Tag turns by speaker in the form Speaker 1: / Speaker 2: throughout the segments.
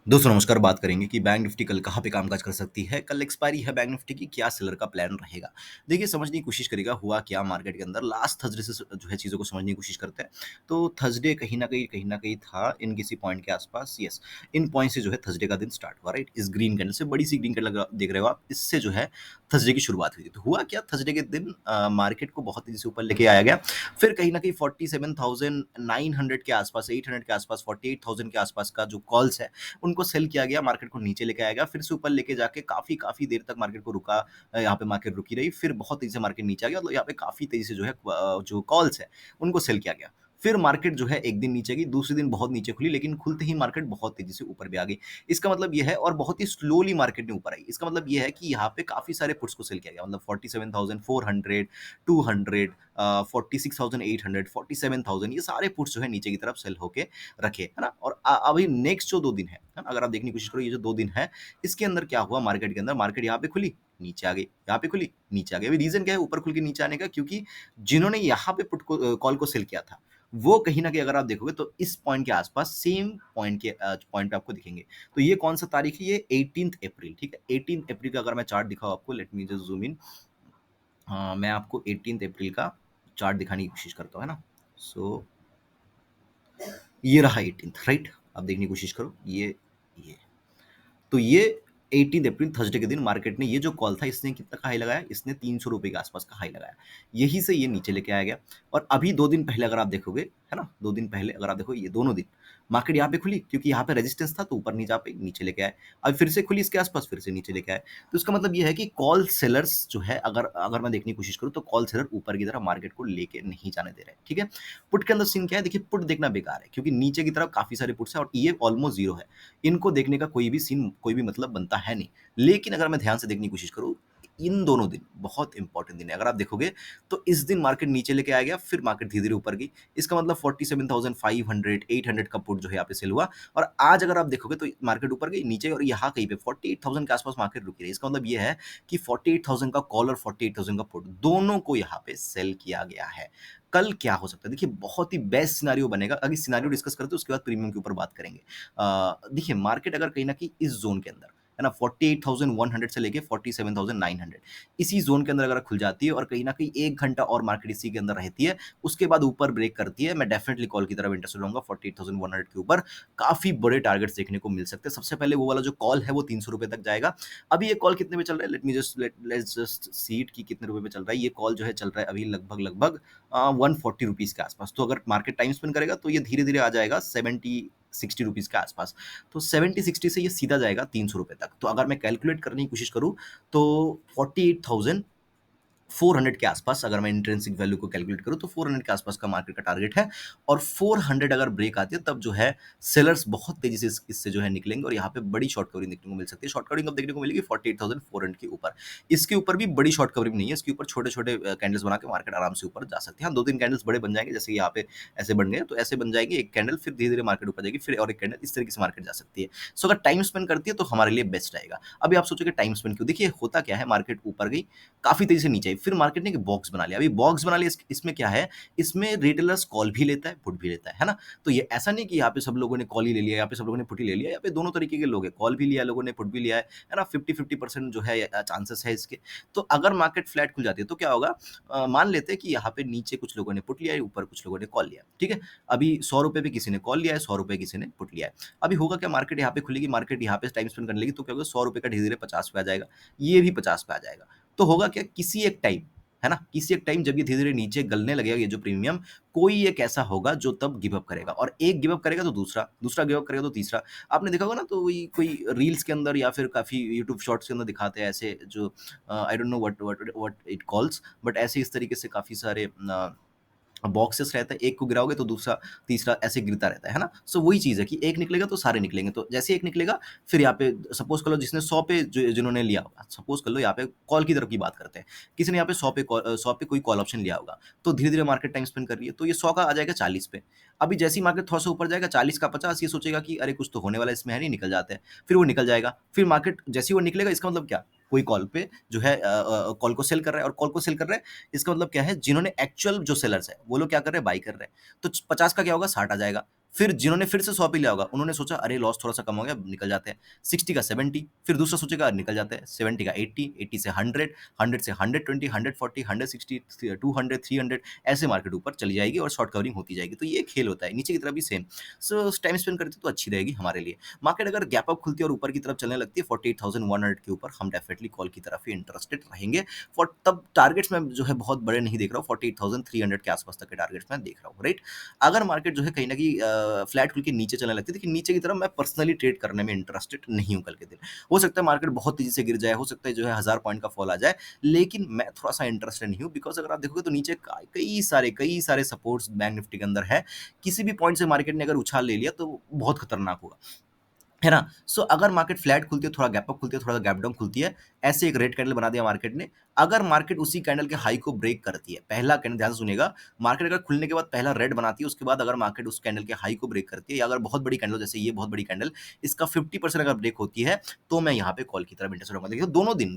Speaker 1: दोस्तों नमस्कार, बात करेंगे कि बैंक निफ्टी कल कहाँ पे कामकाज कर सकती है। कल एक्सपायरी है बैंक निफ्टी की, क्या सेलर का प्लान रहेगा। देखिए समझने की कोशिश करिएगा हुआ क्या मार्केट के अंदर लास्ट थर्सडे से जो है चीज़ों को समझने की कोशिश करते हैं। तो थर्सडे कहीं न कहीं था इन किसी पॉइंट के आसपास। यस, इन पॉइंट से जो है थर्सडे का दिन स्टार्ट हुआ, राइट। इस ग्रीन कैंडल से, बड़ी सी ग्रीन कैंडल देख रहे हो आप, इससे जो है थर्सडे की शुरुआत हुई थी। तो हुआ क्या, थर्सडे के दिन मार्केट को बहुत तेजी से ऊपर लेके आया गया। फिर कहीं न कहीं 47,900 के आसपास, 800 के आसपास, 48,000 के आसपास का जो कॉल्स है उनको सेल किया गया, मार्केट को नीचे लेके आया गया, फिर से ऊपर लेके जाके काफ़ी काफ़ी देर तक मार्केट को रुका। यहाँ पे मार्केट रुकी रही, फिर बहुत तेज़ी से मार्केट नीचे आ गया, तो यहाँ पे काफ़ी तेज़ी से जो है जो कॉल्स है, उनको सेल किया गया। फिर मार्केट जो है एक दिन नीचे गई, दूसरे दिन बहुत नीचे खुली, लेकिन खुलते ही मार्केट बहुत तेज़ी से ऊपर भी आ गई। इसका मतलब ये है, और बहुत ही स्लोली मार्केट ने ऊपर आई। इसका मतलब ये है कि यहाँ पे काफ़ी सारे पुट्स को सेल किया गया, मतलब 47,400, 200, 46,800, 47,000, ये सारे पुट्स जो है नीचे की तरफ सेल होके रखे, है ना? और अभी नेक्स्ट जो 2 दिन है ना? अगर आप देखने की कोशिश करो, ये जो 2 दिन है, इसके अंदर क्या हुआ मार्केट के अंदर, मार्केट यहाँ पे खुली, नीचे आ गई, यहाँ पे खुली, नीचे आ गई। अभी रीज़न क्या है ऊपर खुल के नीचे आने का? क्योंकि जिन्होंने यहाँ पे कॉल को सेल किया था, वो कहीं न कहीं अगर आप देखोगे तो इस पॉइंट के आस-पास सेम पॉइंट पे आपको दिखेंगे। तो ये कौन-सा तारीख है? ये 18th अप्रैल, ठीक है? 18th अप्रैल का अगर मैं चार्ट दिखाऊँ आपको, let me just zoom in. मैं आपको 18th अप्रैल का चार्ट दिखाने की कोशिश करता हूँ, है ना? सो ये रहा 18th, राइट? आप देखने की कोशिश करो, ये। तो ये 18 अप्रैल थर्सडे के दिन मार्केट ने ये जो कॉल था, इसने कितना का हाई लगाया? इसने ₹300 के आसपास का हाई लगाया। यहीं से ये नीचे लेके आया गया, और अभी 2 दिन पहले अगर आप देखोगे, है ना? 2 दिन पहले अगर आप देखो, ये दोनों दिन मार्केट यहाँ पे खुली, क्योंकि यहाँ पे रेजिस्टेंस था, तो ऊपर नहीं जा पाई, नीचे लेके आए। अब फिर से खुली इसके आसपास, फिर से नीचे लेके आए। तो इसका मतलब ये है कि कॉल सेलर्स जो है, अगर अगर मैं देखने की कोशिश करूँ, तो कॉल सेलर ऊपर की तरफ मार्केट को लेके नहीं जाने दे रहे हैं, ठीक है? पुट के अंदर सीन क्या है? देखिए, पुट देखना बेकार है, क्योंकि नीचे की तरफ काफ़ी सारे पुट्स हैं और ये ऑलमोस्ट ज़ीरो है। इनको देखने का कोई भी सीन, कोई भी मतलब बनता है नहीं। लेकिन अगर मैं ध्यान से देखने की कोशिश करूँ, इन दोनों दिन बहुत इंपॉर्टेंट दिन है। अगर आप देखोगे, तो इस दिन मार्केट नीचे लेके आ गया, फिर मार्केट धीरे-धीरे ऊपर गई। इसका मतलब 47,500, 800 का पुट जो है यहाँ पे सेल हुआ, और आज अगर आप देखोगे तो मार्केट ऊपर गई, नीचे, और यहाँ कहीं पे 48,000 के आसपास मार्केट रुकी रही। इसका मतलब ये है कि 48,000 का कॉल और 48,000 का पुट, दोनों को यहाँ पे सेल किया गया है। कल क्या हो सकता है? देखिए, बहुत ही बेस्ट सिनेरियो बनेगा। अभी सिनेरियो डिस्कस करते हैं, उसके बाद प्रीमियम के ऊपर बात करेंगे। देखिए, मार्केट अगर कहीं न कहीं इस ज़ोन के अंदर, है ना, 48,100 से लेके 47,900, इसी ज़ोन के अंदर अगर खुल जाती है, और कहीं न कहीं 1 घंटा और मार्केट इसी के अंदर रहती है, उसके बाद ऊपर ब्रेक करती है, मैं डेफिनिटली कॉल की तरफ इंटरेस्टेड रहूँगा। 48,100 के ऊपर काफ़ी बड़े टारगेट्स देखने को मिल सकते हैं। सबसे पहले वो वाला जो कॉल है, वो ₹300 तक जाएगा। अभी ये कॉल कितने पे चल रहा है? लेट्स जस्ट सी इट कि कितने रुपए पे चल रहा है। ये कॉल जो है चल रहा है अभी लगभग ₹140 के आसपास। तो अगर मार्केट टाइम स्पेंड करेगा, तो ये धीरे-धीरे आ जाएगा 70-60 के आसपास। तो 70-60 से ये सीधा जाएगा ₹300 तक। तो अगर मैं कैलकुलेट करने की कोशिश करूँ, तो 48,400 के आसपास, अगर मैं इंट्रिंसिक वैल्यू को कैलकुलेट करूँ, तो 400 के आसपास का मार्केट का टारगेट है, और 400 अगर ब्रेक आती है, तब जो है सेलर्स बहुत तेज़ी से इससे जो है निकलेंगे, और यहाँ पे बड़ी शॉर्ट कवरिंग देखने को मिल सकती है। शॉर्ट कवरिंग कब देखने को मिलेगी? 48,400 के ऊपर। इसके ऊपर भी बड़ी शॉर्ट कवरिंग नहीं है, इसके ऊपर छोटे-छोटे कैंडल्स बना के मार्केट आराम से ऊपर जा सकती है। हाँ, 2-3 कैंडल्स बड़े बन जाएँगे, जैसे यहाँ पे ऐसे बन गए, तो ऐसे बन जाएँगे 1 कैंडल, फिर धीरे-धीरे मार्केट ऊपर जाएगी, फिर और 1 कैंडल, इस तरीके से मार्केट जा सकती है। सो अगर टाइम स्पेंड करती है, तो हमारे लिए बेस्ट रहेगा। अभी आप सोचोगे टाइम स्पेंड क्यों? देखिए, होता क्या है, मार्केट ऊपर गई, काफ़ी तेज़ी से नीचे आई, फिर मार्केट ने एक बॉक्स बना लिया। अभी बॉक्स बना लिया, इसमें क्या है, इसमें रिटेलर्स कॉल भी लेता है, पुट भी लेता है ना? तो ये ऐसा नहीं कि यहाँ पे सब लोगों ने कॉल ही ले लिया, यहाँ पे सब लोगों ने पुट ही ले लिया, यहाँ पे दोनों तरीके के लोग हैं, कॉल भी लिया है लोगों ने, पुट भी लिया है ना? 50-50% जो है चांसेस है इसके। तो अगर मार्केट फ्लैट खुल जाती है, तो क्या होगा? मान लेते हैं कि यहाँ पे नीचे कुछ लोगों ने पुट लिया है, ऊपर कुछ लोगों ने कॉल लिया है, ठीक है? अभी ₹100 पे किसी ने कॉल लिया है, ₹100 किसी ने पुट लिया है। अभी होगा क्या, मार्केट यहाँ पे खुलेगी, मार्केट यहाँ पे टाइम स्पेंड करने लगी, तो क्या होगा, ₹100 का धीरे-धीरे 50 पे आ जाएगा, ये भी 50 पे आ जाएगा। तो होगा क्या, किसी एक टाइम, है ना? किसी एक टाइम जब ये धीरे-धीरे नीचे गलने लगेगा, ये जो प्रीमियम, कोई एक ऐसा होगा जो तब गिव अप करेगा, और एक गिव अप करेगा तो दूसरा, दूसरा गिव अप करेगा तो तीसरा। आपने देखा होगा ना, तो वही कोई रील्स के अंदर या फिर काफ़ी यूट्यूब शॉर्ट्स के अंदर दिखाते हैं ऐसे, जो I don't know what it calls, but ऐसे इस तरीके से काफ़ी सारे बॉक्सेस रहता है, एक को गिराओगे तो दूसरा, तीसरा ऐसे गिरता रहता है ना? सो वही चीज़ है कि एक निकलेगा तो सारे निकलेंगे, तो जैसे एक निकलेगा, फिर यहाँ पे सपोज़ कर लो जिसने 100 पे जिन्होंने लिया होगा, सपोज़ कर लो यहाँ पे कॉल की तरफ की बात करते हैं। किसी ने यहाँ पे 100 पे कोई कॉल ऑप्शन लिया होगा, तो धीरे-धीरे मार्केट टाइम स्पेंड कर रही है, तो ये 100 का आ जाएगा 40 पे। अभी जैसे ही मार्केट थोड़ा-सा ऊपर जाएगा, 40 का 50, ये सोचेगा कि अरे कुछ तो होने वाला है इसमें, है नहीं, निकल जाते हैं। फिर वो निकल जाएगा, फिर मार्केट जैसे ही वो निकलेगा, इसका मतलब क्या? कोई कॉल पे जो है कॉल को सेल कर रहा है, और कॉल को सेल कर रहा है, इसका मतलब क्या है, जिन्होंने एक्चुअल जो सेलर्स हैं, वो लोग क्या कर रहे हैं, बाय कर रहे हैं। तो 50 का क्या होगा, 60 आ जाएगा। फिर जिन्होंने फिर से 100 पे लिया होगा, उन्होंने सोचा अरे लॉस थोड़ा-सा कम हो गया, निकल जाते हैं। 60 का 70, फिर दूसरा सोचेगा निकल जाते हैं। 70 का 80, 80 से 100, 100 से 120, 140, 160, 200, 300 ऐसे मार्केट ऊपर चली जाएगी और शॉर्ट कवरिंग होती जाएगी। तो ये खेल होता है। नीचे की तरफ भी सेम। सो टाइम स्पेंड करते तो अच्छी रहेगी हमारे लिए। मार्केट अगर गैप अप खुलती है और ऊपर की तरफ चलने लगती है 48,100 के ऊपर, हम डेफिनिटली कॉल की तरफ ही इंटरेस्टेड रहेंगे। फॉर तब टारगेट्स मैं जो है बहुत बड़े नहीं देख रहा हूँ, 48,300 के आसपास तक के टारगेट्स मैं देख रहा हूँ, राइट। अगर मार्केट जो है कहीं ना कहीं फ्लैट खुल के नीचे चलने लगती है, लेकिन नीचे की तरफ मैं पर्सनली ट्रेड करने में इंटरेस्टेड नहीं हूँ कल के दिन। हो सकता है मार्केट बहुत तेजी से गिर जाए, हो सकता है जो है 1000 पॉइंट का फॉल आ जाए, लेकिन मैं थोड़ा सा इंटरेस्टेड नहीं हूँ, बिकॉज अगर आप देखोगे तो नीचे कई सारे सपोर्ट्स बैंक निफ्टी के अंदर है। किसी भी पॉइंट से मार्केट ने अगर उछाल ले लिया तो बहुत खतरनाक होगा, है ना? सो अगर मार्केट फ्लैट खुलती है, थोड़ा गैप अप खुलती है, थोड़ा गैप डाउन खुलती है, ऐसे एक रेड कैंडल बना दिया मार्केट ने। अगर मार्केट उसी कैंडल के हाई को ब्रेक करती है, पहला कैंडल ध्यान से सुनिएगा, मार्केट अगर खुलने के बाद पहला रेड बनाती है, उसके बाद अगर मार्केट उस कैंडल के हाई को ब्रेक करती है, या अगर बहुत बड़ी कैंडल जैसे ये बहुत बड़ी कैंडल, इसका 50% अगर ब्रेक होती है, तो मैं यहाँ पे कॉल की तरफ इंटरेस्टेड होऊँगा। देखिए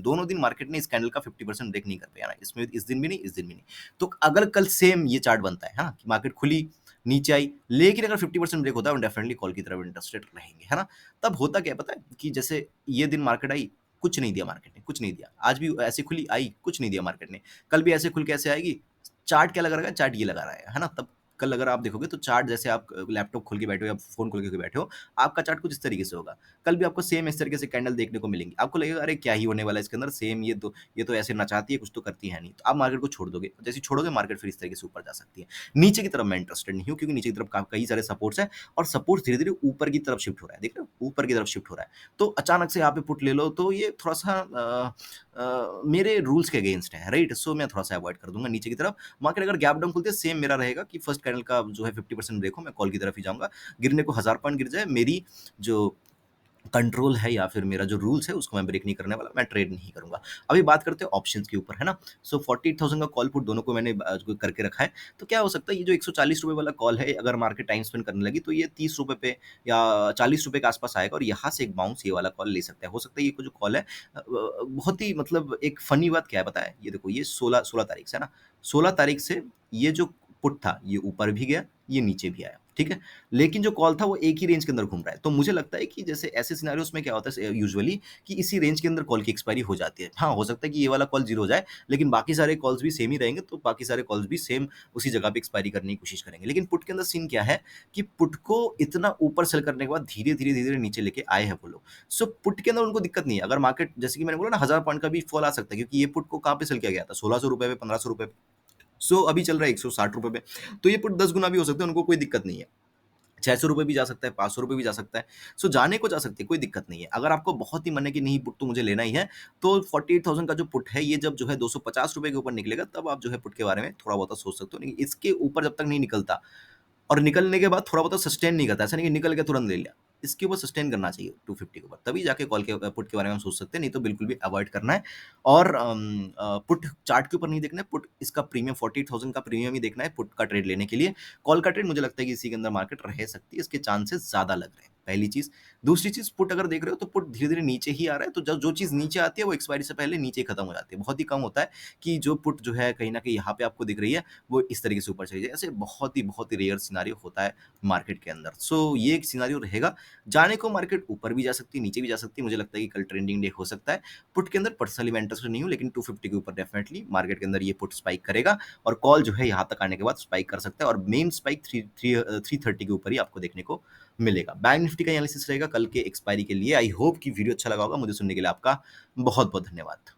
Speaker 1: दोनों दिन मार्केट ने इस कैंडल का 50% ब्रेक नहीं कर पाया ना, इसमें इस दिन भी नहीं, इस दिन भी नहीं। तो अगर कल सेम ये चार्ट बनता है, हाँ, कि मार्केट खुली, नीचे आई, लेकिन अगर 50% ब्रेक होता है, हम डेफिनिटली कॉल की तरफ इंटरेस्टेड रहेंगे, है ना? तब होता क्या है पता है? कि जैसे ये दिन मार्केट आई, कुछ नहीं दिया मार्केट ने, कुछ नहीं दिया। आज भी ऐसे खुली, आई, कुछ नहीं दिया मार्केट ने। कल भी ऐसे खुल के ऐसे आएगी, चार्ट क्या लगा रहेगा? चार्ट ये लगा रहेगा, है ना? तब कल अगर आप देखोगे तो चार्ट जैसे आप लैपटॉप खोल के बैठे हो या फ़ोन खोल के बैठे हो, आपका चार्ट कुछ इस तरीके से होगा। कल भी आपको सेम इस तरीके से कैंडल देखने को मिलेंगी। आपको लगेगा अरे क्या ही होने वाला है इसके अंदर, सेम ये तो ऐसे नचाती है, कुछ तो करती है नहीं। तो आप मार्केट को छोड़ दोगे। जैसे ही छोड़ोगे मार्केट फिर इस तरीके से ऊपर जा सकती है। नीचे की तरफ मैं इंटरेस्टेड नहीं हूँ, क्योंकि नीचे की तरफ कई सारे सपोर्ट्स हैं और सपोर्ट धीरे-धीरे ऊपर की तरफ शिफ्ट हो रहा है। देख रहे हो? ऊपर की तरफ शिफ्ट हो रहा है। तो अचानक से यहाँ पे पुट ले लो तो ये थोड़ा-सा मेरे रूल्स के अगेंस्ट है, राइट? सो मैं थोड़ा-सा अवॉइड कर दूँगा नीचे की तरफ। मार्केट अगर गैप डाउन खुलती है, सेम मेरा रहेगा कि फर्स्ट कैंडल का जो है 50% ब्रेक हो, मैं कॉल की तरफ ही जाऊँगा। गिरने को 1000 पॉइंट गिर जाए, मेरी जो कंट्रोल है या फिर मेरा जो रूल्स है उसको मैं ब्रेक नहीं करने वाला, मैं ट्रेड नहीं करूँगा। अभी बात करते हैं ऑप्शंस के ऊपर, है ना? सो 48,000 का कॉल पुट दोनों को मैंने जो करके रखा है। तो क्या हो सकता है, ये जो ₹140 वाला कॉल है, अगर मार्केट टाइम स्पेंड करने लगी तो ये ₹30 पे या ₹40 के आस-पास आएगा और यहाँ से एक बाउंस ये वाला कॉल ले सकता है। हो सकता है ये जो कॉल है बहुत ही मतलब एक फ़नी बात क्या है पता है? ये देखो, ये 16 तारीख से है ना? 16 तारीख से ये जो पुट था, ये ऊपर भी गया, ये नीचे भी आया, ठीक है? लेकिन जो कॉल था वो एक ही रेंज के अंदर घूम रहा है। तो मुझे लगता है कि जैसे ऐसे सिनेरियोज़ में क्या होता है यूजुअली, कि इसी रेंज के अंदर कॉल की एक्सपायरी हो जाती है। हाँ, हो सकता है कि ये वाला कॉल 0 हो जाए, लेकिन बाकी सारे कॉल्स भी सेम ही रहेंगे, तो बाकी सारे कॉल्स भी सेम उसी जगह पे एक्सपायरी करने की कोशिश करेंगे। लेकिन पुट के अंदर सीन क्या है कि पुट को इतना ऊपर सेल करने के बाद धीरे-धीरे, धीरे-धीरे नीचे लेके आए हैं वो लोग। सो पुट के अंदर उनको दिक्कत नहीं है। अगर मार्केट जैसे कि मैंने बोला ना 1000 पॉइंट का भी फॉल आ सकता है, क्योंकि ये पुट को कहाँ पे सेल किया गया था? ₹1600 पे, ₹1500 पे। सो अभी चल रहा है ₹160 पे। तो ये पुट 10 गुना भी हो सकता है, उनको कोई दिक्कत नहीं है। ₹600 भी जा सकता है, ₹500 भी जा सकता है। सो जाने को जा सकती है, कोई दिक्कत नहीं है। अगर आपको बहुत ही मन है कि नहीं पुट तो मुझे लेना ही है, तो 48,000 का जो पुट है, ये जब जो है ₹250 के ऊपर निकलेगा, तब आप जो है पुट के बारे में थोड़ा बहुत सोच सकते हो। लेकिन इसके ऊपर जब तक नहीं निकलता और निकलने के बाद थोड़ा बहुत सस्टेन नहीं करता, ऐसा नहीं कि निकल के तुरंत ले लिया। इसके ऊपर सस्टेन करना चाहिए 250 के ऊपर, तभी जाके कॉल के पुट के बारे में हम सोच सकते हैं, नहीं तो बिल्कुल भी अवॉइड करना है। और पुट चार्ट के ऊपर नहीं देखना है, पुट इसका प्रीमियम 48,000 का प्रीमियम ही देखना है पुट का ट्रेड लेने के लिए। कॉल का ट्रेड मुझे लगता है कि इसी के अंदर मार्केट रह सकती है, इसके चांसेस ज़्यादा लग रहे हैं, पहली चीज़। दूसरी चीज़, पुट अगर देख रहे हो तो पुट धीरे-धीरे नीचे ही आ रहा है, तो जो चीज़ नीचे आती है वो एक्सपायरी से पहले नीचे ही खत्म हो जाती है। बहुत ही कम होता है कि जो पुट जो है कहीं न कहीं यहाँ पे आपको दिख रही है, वो इस तरीके से ऊपर चली जाए। ऐसे बहुत ही रेयर सिनेरियो होता है मार्केट के अंदर। सो ये एक सिनेरियो रहेगा। जाने को मार्केट ऊपर भी जा सकती है, नीचे भी जा सकती है। मुझे लगता है कि कल ट्रेंडिंग डे हो सकता है। पुट के अंदर पर्सनली मैं इंटरेस्टेड नहीं हूँ, लेकिन 250 के ऊपर डेफिनिटली मार्केट के अंदर ये पुट स्पाइक करेगा और कॉल जो है यहाँ तक आने के बाद स्पाइक कर सकता है और मेन स्पाइक 330 के ऊपर ही आपको देखने को मिलेगा। बैंक निफ्टी का एनालिसिस रहेगा कल के एक्सपायरी के लिए। आई होप कि वीडियो अच्छा लगा होगा। मुझे सुनने के लिए आपका बहुत-बहुत धन्यवाद।